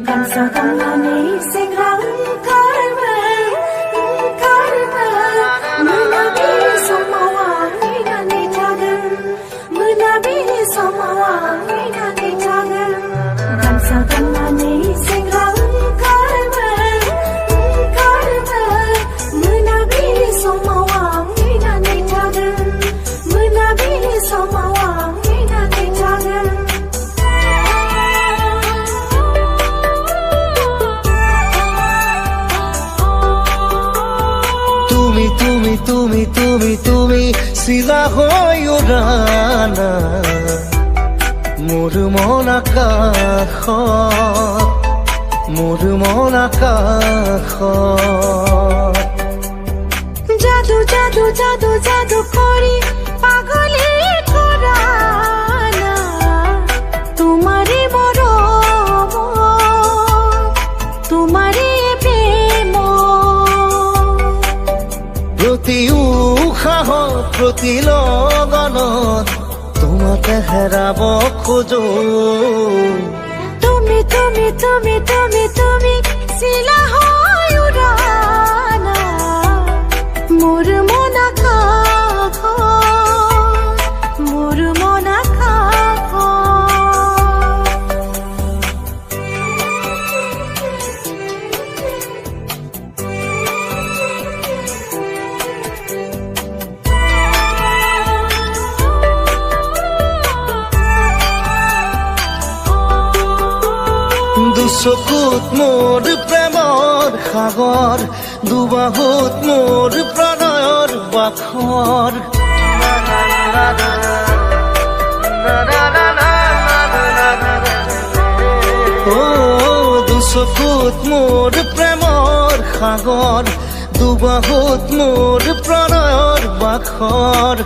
Gansa gamani singrang karmel Menabi semawang minani jagan Menabi semawang minani jagan Gansa gamani singrang karmel Menabi semawang minani jagan Menabi semawang minani jagan তুমি চিলা হৈ উৰানা মোৰ মন আকাশত জাদু জাদু জাদু জাদু কৰি পাগলে কৰা না তোমাৰে মৰম তোমাৰে প্ৰেম প্ৰতি উশাহ প্ৰতি লগনত তোমাকে হেৰাব খোজো তুমি তুমি তুমি তুমি তুমি চিলা হৈ উৰানা মোৰ মন আকাশত মোৰ মন আকাশত দুচকুত মোৰ প্ৰেমৰ সাগৰ দুবাহুত মোৰ প্ৰণয়ৰ বাখৰ দুচকুত মোৰ প্ৰেমৰ সাগৰ দুবাহুত মোৰ প্ৰণয়ৰ বাখৰ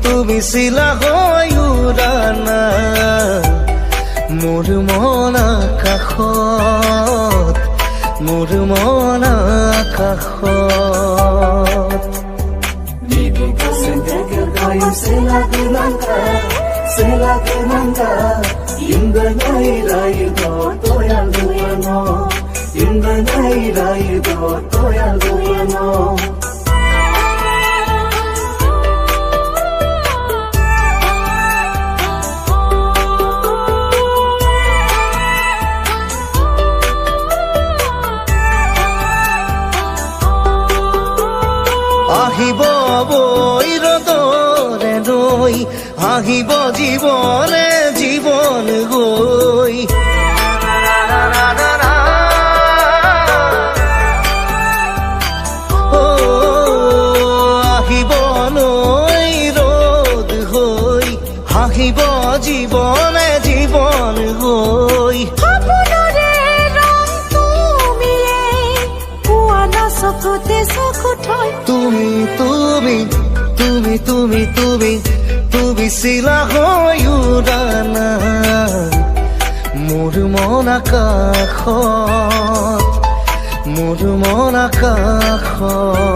তুমি চিলা হৈ উৰানা মোৰ মন আকাশত মোৰ মন আকাশত আহিব বৈ ৰ'দৰে নৈ আহিব জীৱনে জীৱন গৈ আহিব নৈ ৰ'দ হৈ আহিব জীৱনে জীৱন গৈ তুমি তুমি তুমি তুমি তুমি তুমি চিলা হৈ উৰানা মোৰ মন আকাশত মোৰ মন আকাশত